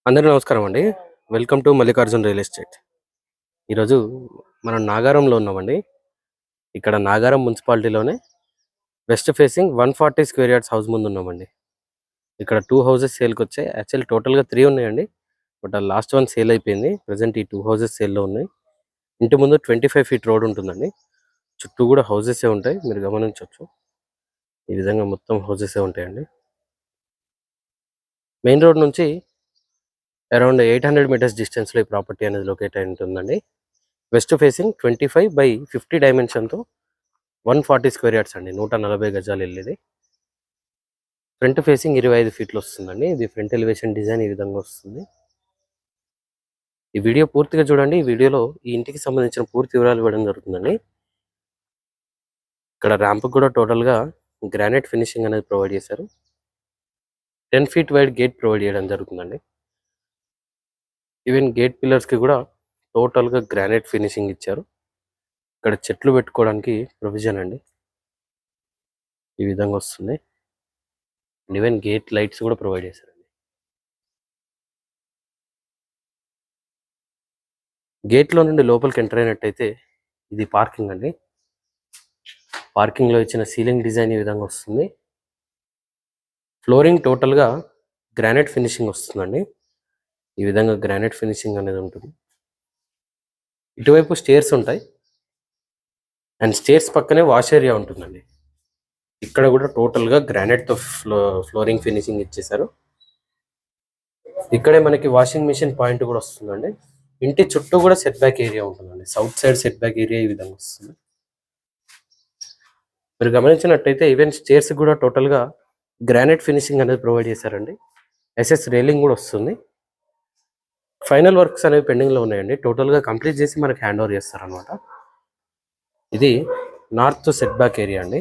అందరికీ నమస్కారం అండి. Welcome to Mallikarjun real estate. ఈరోజు మనం నాగారంలో ఉన్నామండి. ఇక్కడ నాగారం మున్సిపాలిటీలోనే west facing 140 square yards house ముందు ఉన్నామండి. ఇక్కడ 2 హౌసెస్ సేల్కి వచ్చాయి. యాక్చువల్లీ టోటల్గా 3 ఉన్నాయండి. బట్ ఆ లాస్ట్ వన్ సేల్ అయిపోయింది. ప్రజెంట్ ఈ 2 హౌసెస్ సేల్లో ఉన్నాయి. ఇంటి ముందు 25 ఫీట్ రోడ్ ఉంటుందండి. చుట్టూ కూడా హౌసెసే ఉంటాయి, మీరు గమనించవచ్చు. ఈ విధంగా మొత్తం హౌసెసే ఉంటాయండి. మెయిన్ రోడ్ నుంచి అరౌండ్ 800 మీటర్స్ డిస్టెన్స్లో ఈ ప్రాపర్టీ అనేది లొకేట్ అయి ఉంటుందండి. వెస్ట్ ఫేసింగ్ 25/50 డైమెన్షన్తో 140 స్క్వేర్ యార్డ్స్ అండి, 140 గజాలు వెళ్ళేది. ఫ్రంట్ ఫేసింగ్ 25 ఫీట్లు వస్తుందండి. ఇది ఫ్రంట్ ఎలివేషన్ డిజైన్ ఈ విధంగా వస్తుంది. ఈ వీడియో పూర్తిగా చూడండి. ఈ వీడియోలో ఈ ఇంటికి సంబంధించిన పూర్తి వివరాలు ఇవ్వడం జరుగుతుందండి. ఇక్కడ ర్యాంప్ కూడా టోటల్గా గ్రానైట్ ఫినిషింగ్ అనేది ప్రొవైడ్ చేశారు. 10 ఫీట్ వైడ్ గేట్ ప్రొవైడ్ చేయడం జరుగుతుందండి. ఈవెన్ గేట్ పిల్లర్స్కి కూడా టోటల్గా గ్రానైట్ ఫినిషింగ్ ఇచ్చారు. ఇక్కడ చెట్లు పెట్టుకోవడానికి ప్రొవిజన్ అండి, ఈ విధంగా వస్తుంది. ఈవెన్ గేట్ లైట్స్ కూడా ప్రొవైడ్ చేశారండి. గేట్లో నుండి లోపలికి ఎంటర్ అయినట్టయితే ఇది పార్కింగ్ అండి. పార్కింగ్లో ఇచ్చిన సీలింగ్ డిజైన్ ఈ విధంగా వస్తుంది. ఫ్లోరింగ్ టోటల్గా గ్రానైట్ ఫినిషింగ్ వస్తుందండి. ఈ విధంగా గ్రానైట్ ఫినిషింగ్ అనేది ఉంటుంది. ఇటువైపు స్టేర్స్ ఉంటాయి అండ్ స్టేర్స్ పక్కనే వాష్ ఏరియా ఉంటుందండి. ఇక్కడ కూడా టోటల్గా గ్రానైట్తో ఫ్లోరింగ్ ఫినిషింగ్ ఇచ్చేసారు. ఇక్కడే మనకి వాషింగ్ మిషన్ పాయింట్ కూడా వస్తుందండి. ఇంటి చుట్టూ కూడా సెట్ బ్యాక్ ఏరియా ఉంటుందండి. South side set back area ఈ విధంగా వస్తుంది. మీరు గమనించినట్టయితే ఈవెన్ స్టేర్స్ కూడా టోటల్గా గ్రానైట్ ఫినిషింగ్ అనేది ప్రొవైడ్ చేశారండి. ఎస్ఎస్ రైలింగ్ కూడా వస్తుంది. ఫైనల్ వర్క్స్ అనేవి పెండింగ్లో ఉన్నాయండి. టోటల్గా కంప్లీట్ చేసి మనకి హ్యాండ్ ఓవర్ చేస్తారనమాట. ఇది నార్త్ సెట్ బ్యాక్ ఏరియా అండి.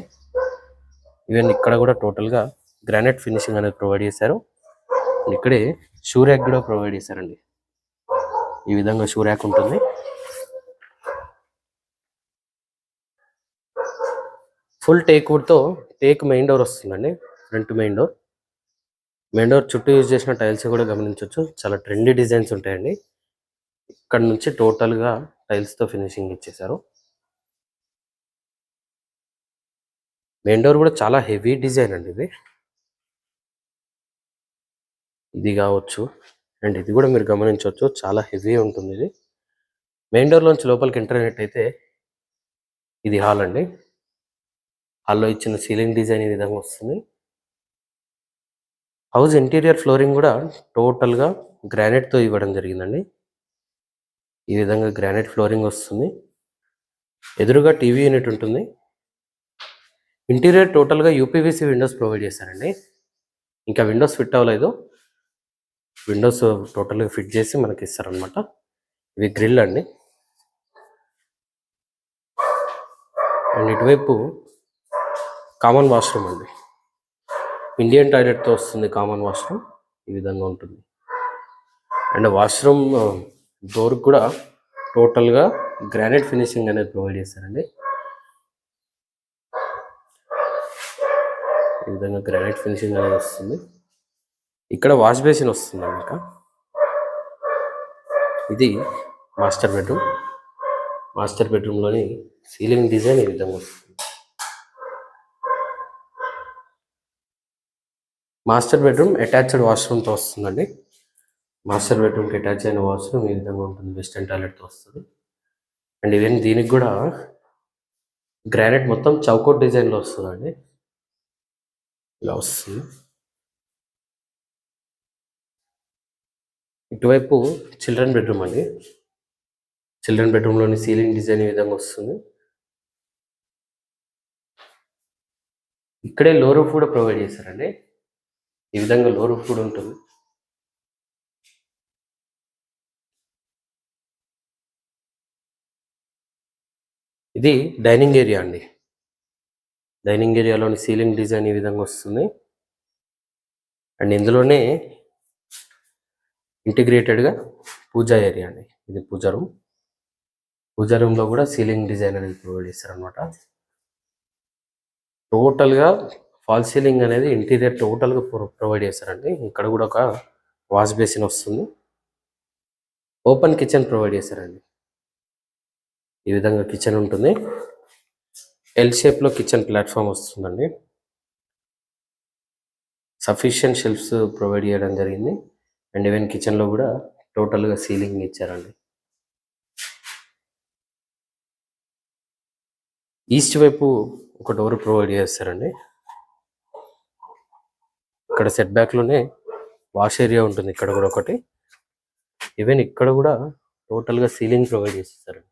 ఈవెన్ ఇక్కడ కూడా టోటల్గా గ్రానైట్ ఫినిషింగ్ అనేది ప్రొవైడ్ చేశారు. ఇక్కడే షూ ర్యాక్ కూడా ప్రొవైడ్ చేశారండి. ఈ విధంగా షూ ర్యాక్ ఉంటుంది. ఫుల్ టేక్ వుడ్తో టేక్ మెయిన్ డోర్ వస్తుందండి. ఫ్రంట్ మెయిన్ డోర్ చుట్టూ యూజ్ చేసిన టైల్స్ కూడా గమనించవచ్చు. చాలా ట్రెండీ డిజైన్స్ ఉంటాయండి. ఇక్కడ నుంచి టోటల్గా టైల్స్తో ఫినిషింగ్ ఇచ్చేసారు. మెయిన్ డోర్ కూడా చాలా హెవీ డిజైన్ అండి. ఇది కావచ్చు అండ్ ఇది కూడా మీరు గమనించవచ్చు, చాలా హెవీ ఉంటుంది. ఇది మెయిన్ డోర్లోంచి లోపలికి ఎంటర్ అయినట్టయితే ఇది హాల్ అండి. హాల్లో ఇచ్చిన సీలింగ్ డిజైన్ ఈ విధంగా వస్తుంది. హౌస్ ఇంటీరియర్ ఫ్లోరింగ్ కూడా టోటల్గా గ్రానైట్తో ఇవ్వడం జరిగిందండి. ఈ విధంగా గ్రానైట్ ఫ్లోరింగ్ వస్తుంది. ఎదురుగా టీవీ యూనిట్ ఉంటుంది. ఇంటీరియర్ టోటల్గా యూపీవీసీ విండోస్ ప్రొవైడ్ చేశారండి. ఇంకా విండోస్ ఫిట్ అవ్వలేదు. విండోస్ టోటల్గా ఫిట్ చేసి మనకి ఇస్తారనమాట. ఇవి గ్రిల్ అండి. అండ్ ఇటువైపు కామన్ వాష్రూమ్ అండి. ఇండియన్ టాయిలెట్తో వస్తుంది కామన్ వాష్రూమ్. ఈ విధంగా ఉంటుంది. అండ్ వాష్రూమ్ డోర్ కూడా టోటల్గా గ్రానైట్ ఫినిషింగ్ అనేది ప్రొవైడ్ చేశారండి. ఈ విధంగా గ్రానైట్ ఫినిషింగ్ అనేది వస్తుంది. ఇక్కడ వాష్ బేసిన్ వస్తుందండి. ఇంకా ఇది మాస్టర్ బెడ్రూమ్లోని సీలింగ్ డిజైన్ ఈ విధంగా వస్తుంది. మాస్టర్ బెడ్రూమ్ అటాచ్డ్ వాష్రూమ్తో వస్తుందండి. మాస్టర్ బెడ్రూమ్కి అటాచ్ అయిన వాష్రూమ్ ఈ విధంగా ఉంటుంది. వెస్టర్న్ టాయిలెట్తో వస్తుంది. అండ్ ఈవెన్ దీనికి కూడా గ్రానైట్ మొత్తం చౌకోట్ డిజైన్లో వస్తుందండి. ఇలా వస్తుంది. ఇటువైపు చిల్డ్రన్ బెడ్రూమ్ అండి. చిల్డ్రన్ బెడ్రూమ్లోని సీలింగ్ డిజైన్ ఈ విధంగా వస్తుంది. ఇక్కడే లో రూఫ్ కూడా ప్రొవైడ్ చేశారండి. ఈ విధంగా లో రూఫ్ కూడా ఉంటుంది. ఇది డైనింగ్ ఏరియా అండి. డైనింగ్ ఏరియాలోని సీలింగ్ డిజైన్ ఈ విధంగా వస్తుంది. అండ్ ఇందులోనే ఇంటిగ్రేటెడ్గా పూజా ఏరియా అండి. ఇది పూజా రూమ్లో కూడా సీలింగ్ డిజైన్ అనేది ప్రొవైడ్ చేస్తారనమాట. టోటల్గా ఫాల్ సీలింగ్ అనేది ఇంటీరియర్ టోటల్గా ప్రొవైడ్ చేస్తారండి. ఇక్కడ కూడా ఒక వాష్ బేసిన్ వస్తుంది. ఓపెన్ కిచెన్ ప్రొవైడ్ చేశారండి. ఈ విధంగా కిచెన్ ఉంటుంది. ఎల్ షేప్లో కిచెన్ ప్లాట్ఫామ్ వస్తుందండి. సఫిషియెంట్ షెల్ఫ్స్ ప్రొవైడ్ చేయడం జరిగింది. అండ్ ఈవెన్ కిచెన్లో కూడా టోటల్గా సీలింగ్ ఇచ్చారండి. ఈస్ట్ వైపు ఒక డోర్ ప్రొవైడ్ చేస్తారండి. ఇక్కడ సెట్ బ్యాక్లోనే వాష్ ఏరియా ఉంటుంది. ఇక్కడ కూడా ఒకటి. ఈవెన్ ఇక్కడ కూడా టోటల్గా సీలింగ్ ప్రొవైడ్ చేస్తారండి.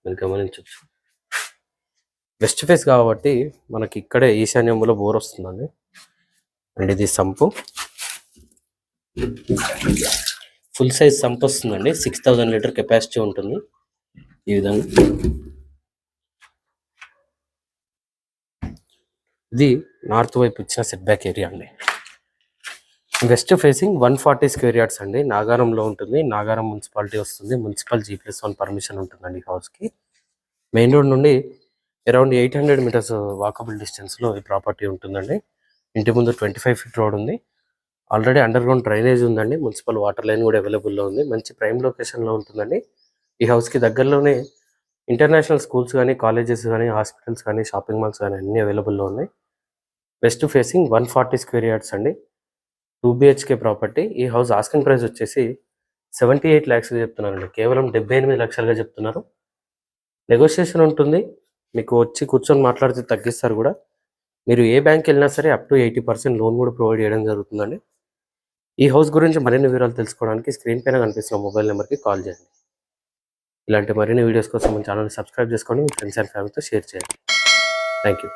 మీరు గమనించవచ్చు. వెస్ట్ ఫేస్ కాబట్టి మనకి ఇక్కడే ఈశాన్యంలో బోర్ వస్తుందండి. అండ్ ఇది సంపు, ఫుల్ సైజ్ సంప్ వస్తుందండి. 6000 లీటర్ కెపాసిటీ ఉంటుంది. ఈ విధంగా ఇది నార్త్ వైపు ఇచ్చిన సెట్ బ్యాక్ ఏరియా అండి. వెస్ట్ ఫేసింగ్ 140 స్క్వేర్ యార్డ్స్ అండి. నాగారంలో ఉంటుంది. నాగారం మున్సిపాలిటీ వస్తుంది. మున్సిపల్ G+1 పర్మిషన్ ఉంటుందండి ఈ హౌస్కి. మెయిన్ రోడ్ నుండి అరౌండ్ 800 మీటర్స్ వాకబుల్ డిస్టెన్స్లో ఈ ప్రాపర్టీ ఉంటుందండి. ఇంటి ముందు 25 ఫీట్ రోడ్ ఉంది. ఆల్రెడీ అండర్ గ్రౌండ్ డ్రైనేజ్ ఉందండి. మున్సిపల్ వాటర్ లైన్ కూడా అవైలబుల్లో ఉంది. మంచి ప్రైమ్ లొకేషన్లో ఉంటుందండి. ఈ హౌస్కి దగ్గరలోనే ఇంటర్నేషనల్ స్కూల్స్ కానీ, కాలేజెస్ కానీ, హాస్పిటల్స్ కానీ, షాపింగ్ మాల్స్ కానీ అన్నీ అవైలబుల్లో ఉన్నాయి. వెస్ట్ ఫేసింగ్ 140 స్క్వేర్ యార్డ్స్ అండి. 2 BHK ప్రాపర్టీ. ఈ హౌస్ ఆస్కింగ్ ప్రైస్ వచ్చేసి 78 lakhs చెప్తున్నారండి. కేవలం 78 లక్షలుగా చెప్తున్నారు. నెగోషియేషన్ ఉంటుంది. మీకు వచ్చి కూర్చొని మాట్లాడితే తగ్గిస్తారు కూడా. మీరు ఏ బ్యాంక్కి వెళ్ళినా సరే అప్ టు 80% లోన్ కూడా ప్రొవైడ్ చేయడం జరుగుతుందండి. ఈ హౌస్ గురించి మరిన్ని వివరాలు తెలుసుకోవడానికి స్క్రీన్ పైన కనిపిస్తున్న మొబైల్ నెంబర్కి కాల్ చేయండి. ఇలాంటి మరిన్ని వీడియోస్ కోసం మన ఛానల్ని సబ్స్క్రైబ్ చేసుకొని మీ ఫ్రెండ్స్ అండ్ ఫ్యామిలీతో షేర్ చేయండి. Thank you.